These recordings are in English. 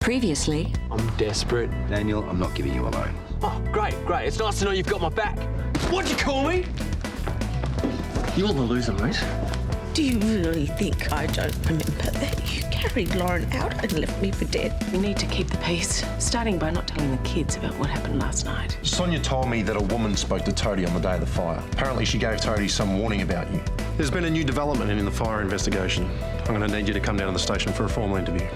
Previously... I'm desperate. Daniel, I'm not giving you a loan. Oh, great. It's nice to know you've got my back. What'd you call me? You're the loser, mate. Do you really think I don't remember that you carried Lauren out and left me for dead? We need to keep the peace, starting by not telling the kids about what happened last night. Sonia told me that a woman spoke to Toadie on the day of the fire. Apparently she gave Toadie some warning about you. There's been a new development in the fire investigation. I'm going to need you to come down to the station for a formal interview.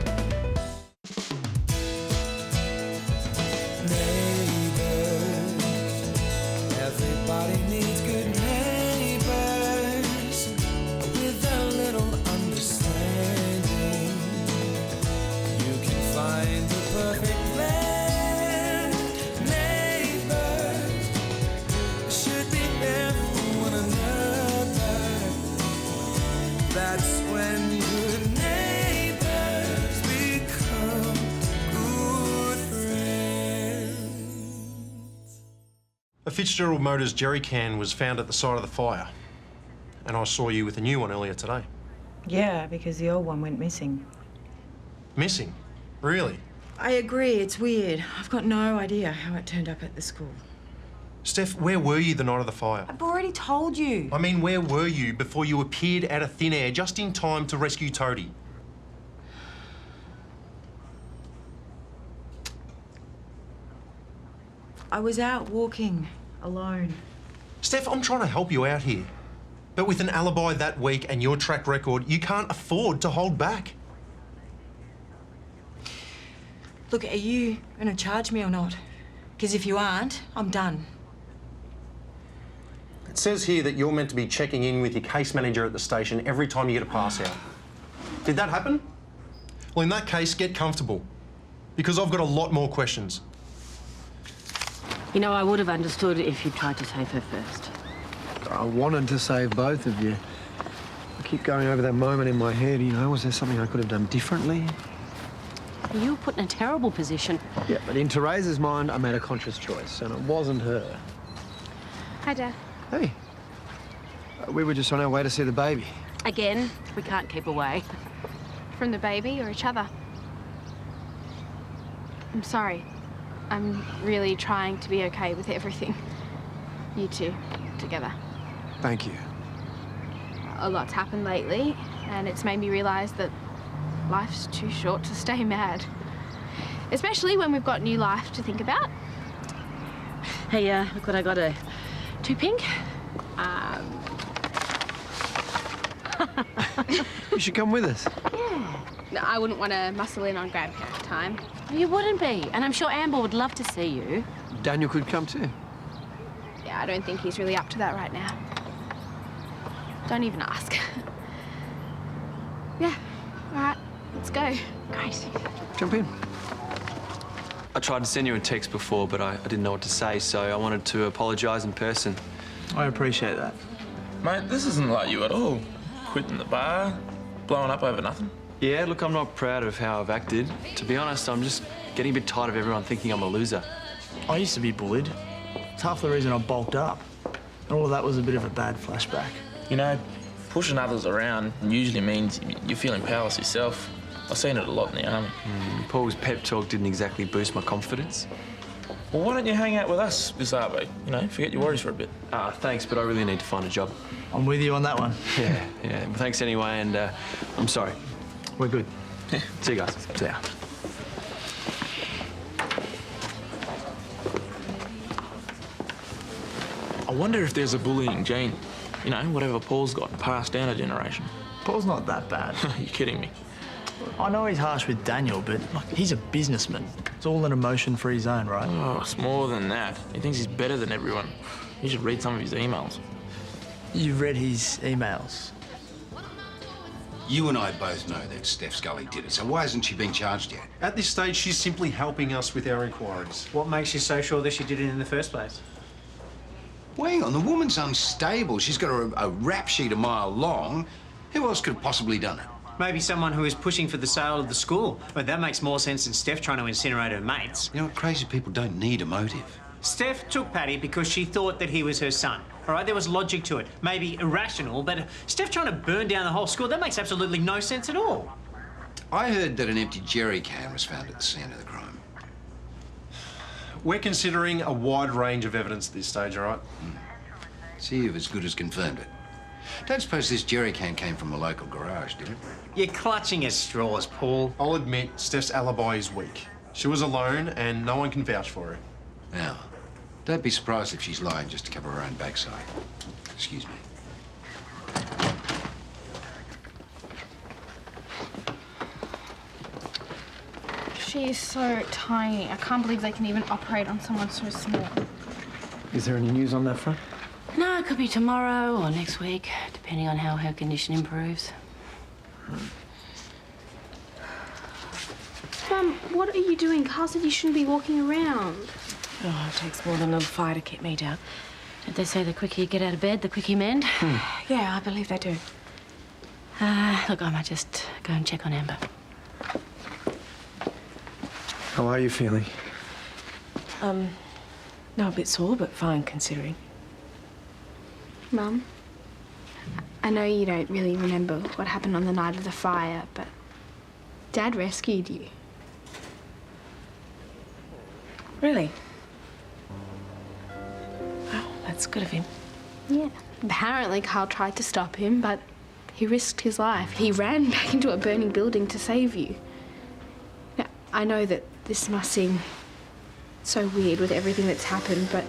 Everybody needs good neighbors with a little understanding. You can find the perfect blend. Neighbors should be there for one another. That's when good neighbors become good friends. A Fitzgerald Motors jerry can was found at the site of the fire. And I saw you with a new one earlier today. Yeah, because the old one went missing. Missing? Really? I agree, it's weird. I've got no idea how it turned up at the school. Steph, where were you the night of the fire? I've already told you. I mean, where were you before you appeared out of thin air just in time to rescue Toadie? I was out walking, alone. Steph, I'm trying to help you out here. But with an alibi that weak and your track record, you can't afford to hold back. Look, are you going to charge me or not? Because if you aren't, I'm done. It says here that you're meant to be checking in with your case manager at the station every time you get a pass out. Did that happen? Well, in that case, get comfortable. Because I've got a lot more questions. You know, I would have understood if you tried to save her first. I wanted to save both of you. I keep going over that moment in my head, you know, was there something I could have done differently? You were put in a terrible position. Yeah, but in Teresa's mind, I made a conscious choice, and it wasn't her. Hi, Dad. Hey. We were just on our way to see the baby. Again, we can't keep away. From the baby or each other? I'm sorry. I'm really trying to be okay with everything. You two, together. Thank you. A lot's happened lately, and it's made me realise that life's too short to stay mad. Especially when we've got new life to think about. Hey, look what I got, a 2 pink. You should come with us. Yeah. No, I wouldn't want to muscle in on grandparent time. You wouldn't be, and I'm sure Amber would love to see you. Daniel could come too. Yeah, I don't think he's really up to that right now. Don't even ask. Yeah, all right, let's go. Great. Jump in. I tried to send you a text before, but I didn't know what to say, so I wanted to apologise in person. I appreciate that. Mate, this isn't like you at all. Quitting the bar, blowing up over nothing. Yeah, look, I'm not proud of how I've acted. To be honest, I'm just getting a bit tired of everyone thinking I'm a loser. I used to be bullied. It's half the reason I bulked up. And all of that was a bit of a bad flashback. You know, pushing others around usually means you're feeling powerless yourself. I've seen it a lot in the army. Paul's pep talk didn't exactly boost my confidence. Well, why don't you hang out with us this Arvo? You know, forget your worries for a bit. Thanks, but I really need to find a job. I'm with you on that one. Yeah. Well, thanks anyway, and I'm sorry. We're good. See you guys. See ya. I wonder if there's a bullying gene. You know, whatever Paul's got passed down a generation. Paul's not that bad. You're kidding me. I know he's harsh with Daniel, but like, he's a businessman. It's all an emotion-free zone, right? Oh, it's more than that. He thinks he's better than everyone. You should read some of his emails. You've read his emails? You and I both know that Steph Scully did it, so why hasn't she been charged yet? At this stage, she's simply helping us with our inquiries. What makes you so sure that she did it in the first place? Well, hang on, the woman's unstable. She's got a rap sheet a mile long. Who else could have possibly done it? Maybe someone who is pushing for the sale of the school. But that makes more sense than Steph trying to incinerate her mates. You know what, crazy people don't need a motive. Steph took Paddy because she thought that he was her son. All right, there was logic to it. Maybe irrational, but Steph trying to burn down the whole school, that makes absolutely no sense at all. I heard that an empty jerry can was found at the scene of the crime. We're considering a wide range of evidence at this stage, all right? See, you've as good as confirmed it. Don't suppose this jerry can came from a local garage, did it? You're clutching at straws, Paul. I'll admit Steph's alibi is weak. She was alone and no one can vouch for her. Now, don't be surprised if she's lying just to cover her own backside. Excuse me. She is so tiny. I can't believe they can even operate on someone so small. Is there any news on that front? No, it could be tomorrow or next week, depending on how her condition improves. Mum, what are you doing? Carl said you shouldn't be walking around. Oh, it takes more than a little fire to keep me down. Don't they say the quicker you get out of bed, the quicker you mend? Yeah, I believe they do. Look, I might just go and check on Amber. How are you feeling? No, a bit sore, but fine considering. Mum, I know you don't really remember what happened on the night of the fire, but Dad rescued you. Really? Well, that's good of him. Yeah. Apparently Carl tried to stop him, but he risked his life. He ran back into a burning building to save you. Now, I know that this must seem so weird with everything that's happened, but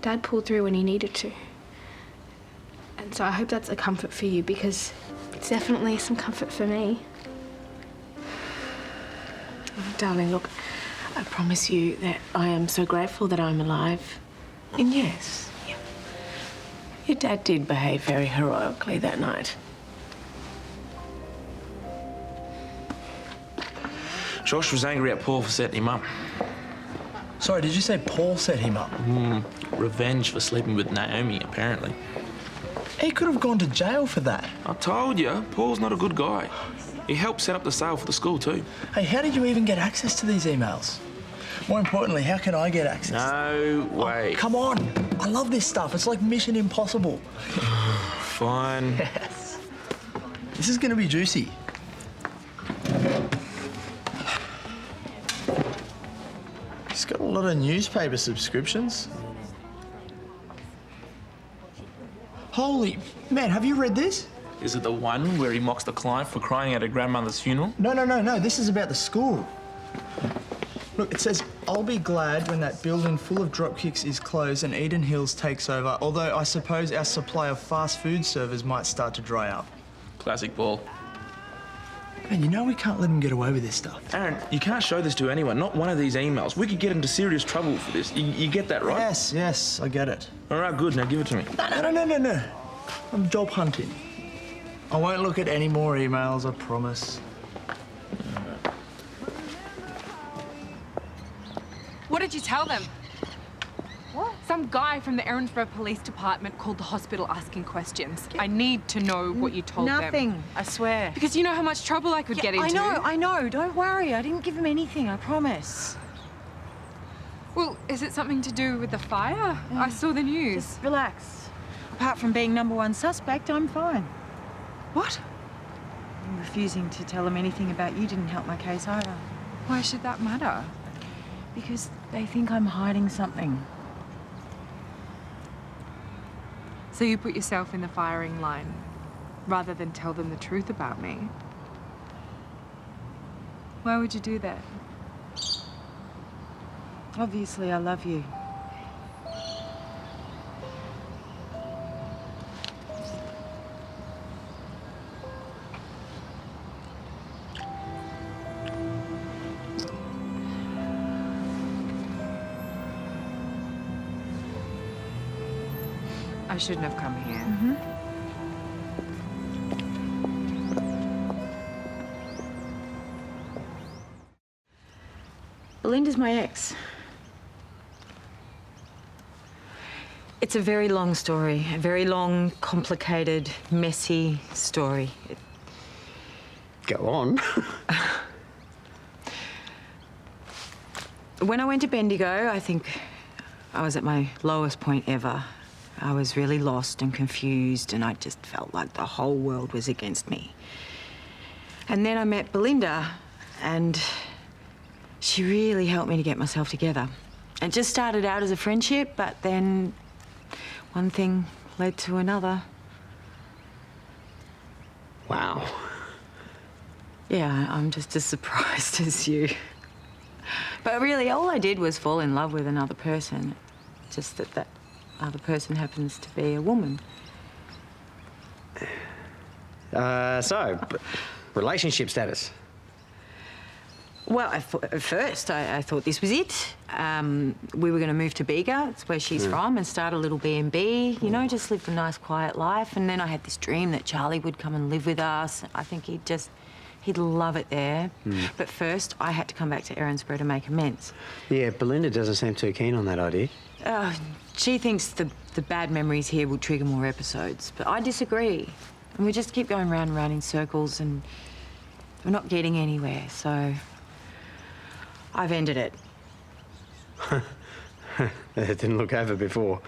Dad pulled through when he needed to. And so I hope that's a comfort for you, because it's definitely some comfort for me. Oh, darling, look, I promise you that I am so grateful that I'm alive. And yes, yeah, your dad did behave very heroically that night. Josh was angry at Paul for setting him up. Sorry, did you say Paul set him up? Revenge for sleeping with Naomi, apparently. He could have gone to jail for that. I told you, Paul's not a good guy. He helped set up the sale for the school too. Hey, how did you even get access to these emails? More importantly, how can I get access? No way. Oh, come on. I love this stuff. It's like Mission Impossible. Fine. Yes. This is going to be juicy. He's got a lot of newspaper subscriptions. Holy man, have you read this? Is it the one where he mocks the client for crying at her grandmother's funeral? No. This is about the school. Look, it says, I'll be glad when that building full of dropkicks is closed and Eden Hills takes over, although I suppose our supply of fast food servers might start to dry up. Classic Paul. Man, you know we can't let him get away with this stuff. Aaron, you can't show this to anyone, not one of these emails. We could get into serious trouble for this. You get that, right? Yes, I get it. All right, good. Now give it to me. No. I'm job hunting. I won't look at any more emails, I promise. What did you tell them? What? Some guy from the Erinsborough Police Department called the hospital asking questions. I need to know what you told them. Nothing, I swear. Because you know how much trouble I could get into. I know. Don't worry. I didn't give him anything, I promise. Well, is it something to do with the fire? I saw the news. Just relax. Apart from being #1 suspect, I'm fine. What? Refusing to tell them anything about you didn't help my case either. Why should that matter? Because they think I'm hiding something. So you put yourself in the firing line rather than tell them the truth about me? Why would you do that? Obviously, I love you. I shouldn't have come here. Belinda's my ex. It's a very long story, a very long, complicated, messy story. Go on. When I went to Bendigo, I think I was at my lowest point ever. I was really lost and confused, and I just felt like the whole world was against me. And then I met Belinda, and she really helped me to get myself together. It just started out as a friendship, but then one thing led to another. Wow. Yeah, I'm just as surprised as you. But really, all I did was fall in love with another person. Just that that other happens to be a woman. Relationship status. Well, at first, I thought this was it. We were going to move to Bega, it's where she's from, and start a little B&B, you know, just live a nice, quiet life. And then I had this dream that Charlie would come and live with us. I think he'd love it there. But first, I had to come back to Erinsborough to make amends. Yeah, Belinda doesn't seem too keen on that idea. She thinks the bad memories here will trigger more episodes, but I disagree. And we just keep going round and round in circles, and we're not getting anywhere, so I've ended it. It didn't look over before.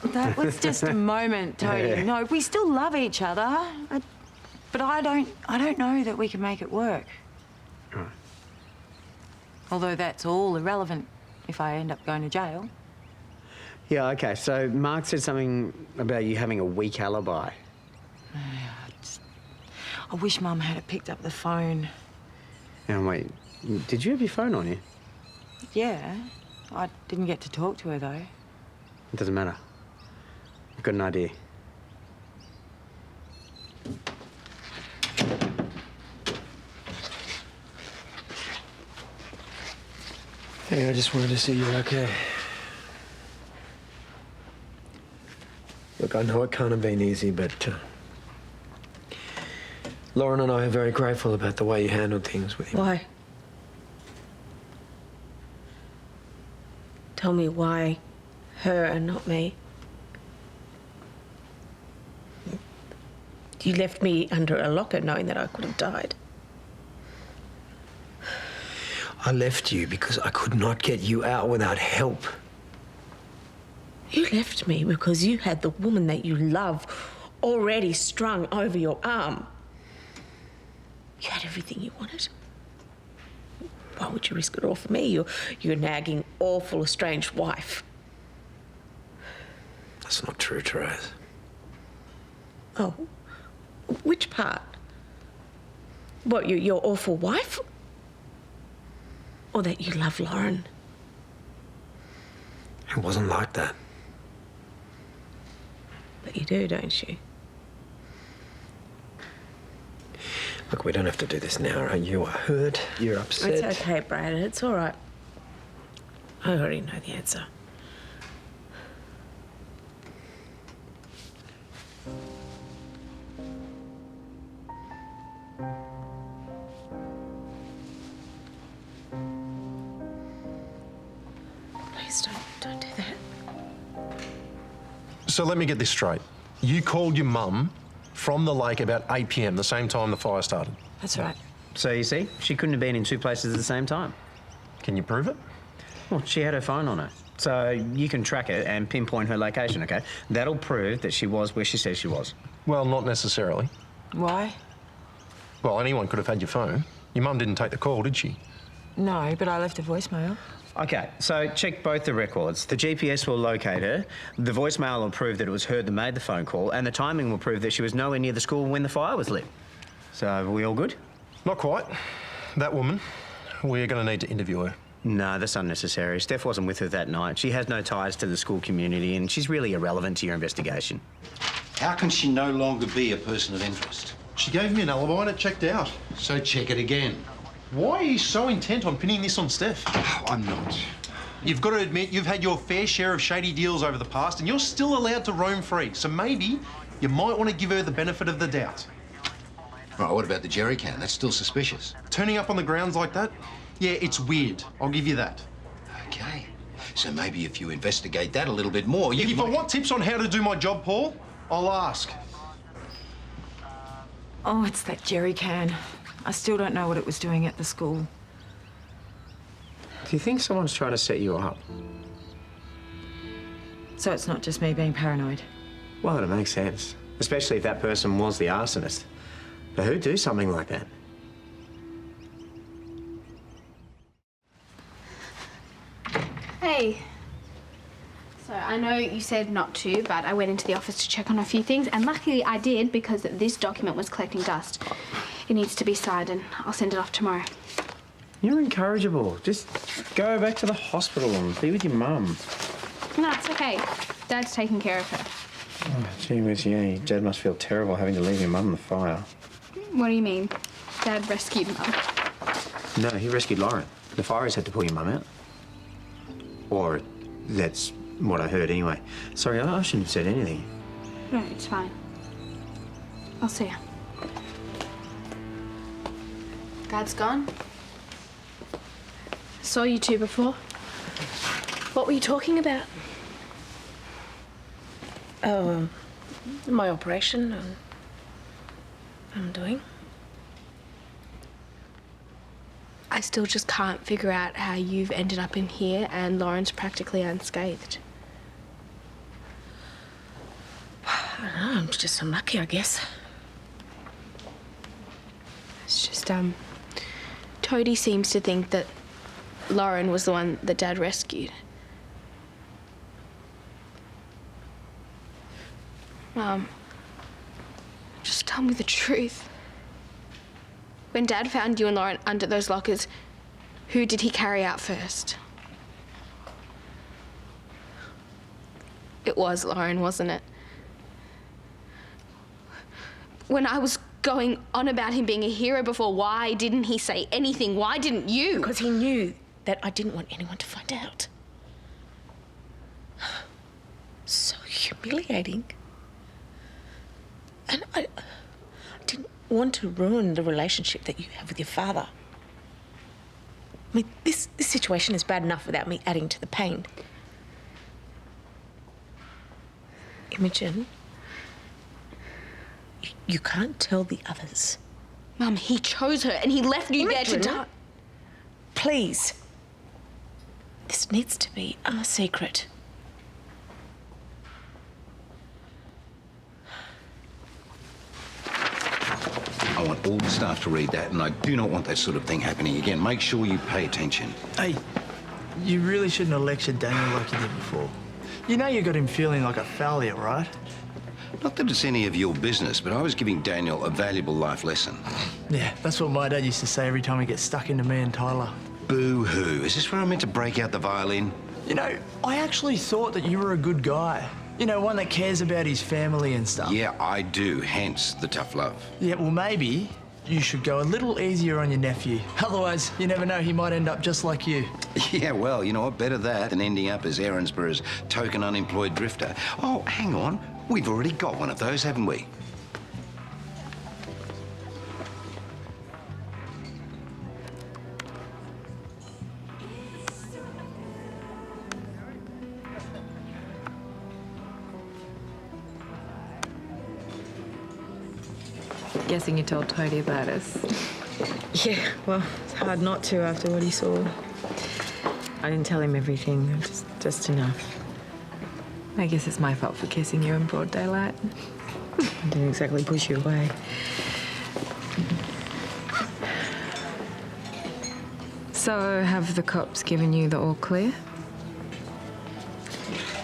That was just a moment, Toadie. Yeah. No, we still love each other, but I don't know that we can make it work. Right. Although that's all irrelevant if I end up going to jail. Yeah, OK, so Mark said something about you having a weak alibi. I wish Mum had picked up the phone. Now, wait, did you have your phone on you? Yeah, I didn't get to talk to her, though. It doesn't matter. I've got an idea. Hey, I just wanted to see you're okay. Look, I know it can't have been easy, but Lauren and I are very grateful about the way you handled things with him. Why? Tell me why her and not me. You left me under a locker knowing that I could have died. I left you because I could not get you out without help. You left me because you had the woman that you love already strung over your arm. You had everything you wanted. Why would you risk it all for me? You're nagging, awful, estranged wife. That's not true, Therese. Oh, which part? What, your awful wife? Or that you love Lauren? It wasn't like that. But you do, don't you? Look, we don't have to do this now, right? You are hurt, you're upset. It's okay, Brad. It's all right. I already know the answer. Please don't do that. So let me get this straight. You called your mum from the lake about 8 p.m, the same time the fire started? That's right. So you see, she couldn't have been in two places at the same time. Can you prove it? Well, she had her phone on her. So you can track it and pinpoint her location, OK? That'll prove that she was where she says she was. Well, not necessarily. Why? Well, anyone could have had your phone. Your mum didn't take the call, did she? No, but I left a voicemail. OK, so check both the records. The GPS will locate her, the voicemail will prove that it was her that made the phone call, and the timing will prove that she was nowhere near the school when the fire was lit. So are we all good? Not quite. That woman, we're going to need to interview her. No, that's unnecessary. Steph wasn't with her that night. She has no ties to the school community, and she's really irrelevant to your investigation. How can she no longer be a person of interest? She gave me an alibi and it checked out. So check it again. Why are you so intent on pinning this on Steph? Oh, I'm not. You've got to admit you've had your fair share of shady deals over the past and you're still allowed to roam free. So maybe you might want to give her the benefit of the doubt. Right, what about the jerry can? That's still suspicious. Turning up on the grounds like that? Yeah, it's weird. I'll give you that. Okay. So maybe if you investigate that a little bit more, you If I want tips on how to do my job, Paul, I'll ask. Oh, it's that jerry can. I still don't know what it was doing at the school. Do you think someone's trying to set you up? So it's not just me being paranoid? Well, it makes sense. Especially if that person was the arsonist. But who'd do something like that? Hey. So I know you said not to, but I went into the office to check on a few things, and luckily I did because this document was collecting dust. It needs to be signed, and I'll send it off tomorrow. You're incorrigible. Just go back to the hospital and be with your mum. No, it's okay. Dad's taking care of her. Oh, gee whiz, yeah. Dad must feel terrible having to leave your mum in the fire. What do you mean? Dad rescued Mum. No, he rescued Lauren. The fires had to pull your mum out. Or that's what I heard anyway. Sorry, I shouldn't have said anything. No, it's fine. I'll see you. Dad's gone. Saw you two before. What were you talking about? Oh, my operation I'm doing. I still just can't figure out how you've ended up in here and Lauren's practically unscathed. I don't know, I'm just unlucky, I guess. It's just, Toadie seems to think that Lauren was the one that Dad rescued. Mum, just tell me the truth. When Dad found you and Lauren under those lockers, who did he carry out first? It was Lauren, wasn't it? When I was going on about him being a hero before, why didn't he say anything? Why didn't you? Because he knew that I didn't want anyone to find out. So humiliating. And I didn't want to ruin the relationship that you have with your father. I mean, this situation is bad enough without me adding to the pain. Imogen, you can't tell the others. Mum, he chose her and he left you there to die. Please. This needs to be our secret. I want all the staff to read that, and I do not want that sort of thing happening again. Make sure you pay attention. Hey, you really shouldn't have lectured Daniel like you did before. You know you got him feeling like a failure, right? Not that it's any of your business, but I was giving Daniel a valuable life lesson. Yeah, that's what my dad used to say every time he gets stuck into me and Tyler. Boo-hoo. Is this where I'm meant to break out the violin? You know, I actually thought that you were a good guy. You know, one that cares about his family and stuff. Yeah, I do, hence the tough love. Yeah, well, maybe you should go a little easier on your nephew. Otherwise, you never know, he might end up just like you. Yeah, well, you know what? Better that than ending up as Erinsborough's token unemployed drifter. Oh, hang on. We've already got one of those, haven't we? Guessing you told Toadie about us. Yeah, well, it's hard not to after what he saw. I didn't tell him everything, just enough. I guess it's my fault for kissing you in broad daylight. I didn't exactly push you away. So, have the cops given you the all clear?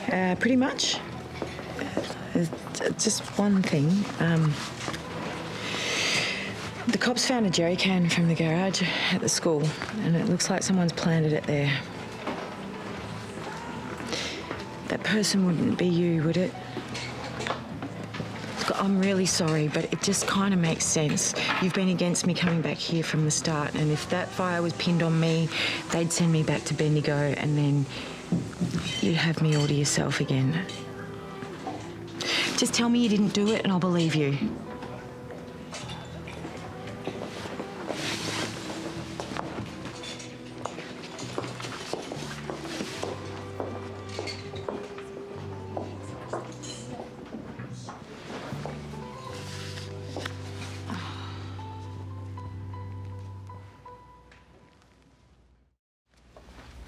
Pretty much. Just one thing. The cops found a jerry can from the garage at the school, and it looks like someone's planted it there. That person wouldn't be you, would it? Look, I'm really sorry, but it just kind of makes sense. You've been against me coming back here from the start, and if that fire was pinned on me, they'd send me back to Bendigo, and then you'd have me all to yourself again. Just tell me you didn't do it, and I'll believe you.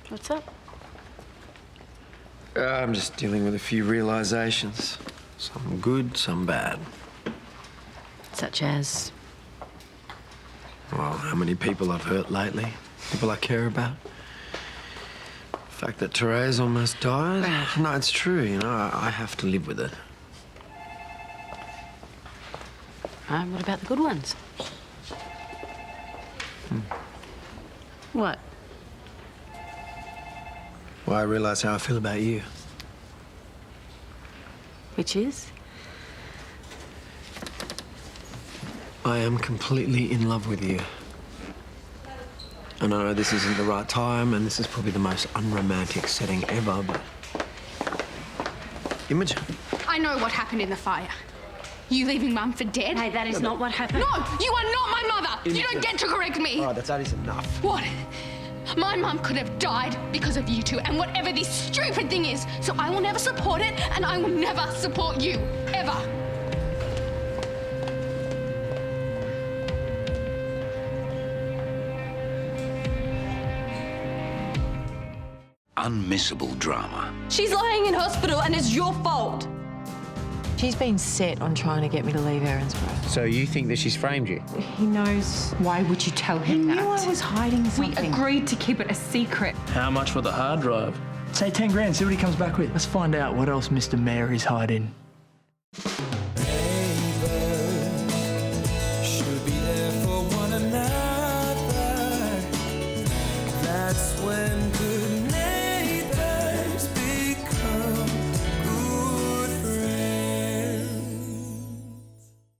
What's up? I'm just dealing with a few realizations. Some good, some bad. Such as? Well, how many people I've hurt lately. People I care about. fact that Therese almost died. No, it's true, you know, I have to live with it. What about the good ones? What? Well, I realise how I feel about you. Which is? I am completely in love with you. And I know this isn't the right time, and this is probably the most unromantic setting ever, but... Imogen. I know what happened in the fire. You leaving Mum for dead? Hey, that is not what happened. No, you are not my mother. You don't get to correct me. Oh, that is enough. What? My mum could have died because of you two and whatever this stupid thing is. So I will never support it, and I will never support you. Ever. Unmissable drama. She's lying in hospital and it's your fault. She's been set on trying to get me to leave Erinsborough. So you think that she's framed you? He knows. Why would you tell him that? He knew I was hiding something. We agreed to keep it a secret. How much for the hard drive? Say 10 grand, see what he comes back with. Let's find out what else Mr. Mayor is hiding.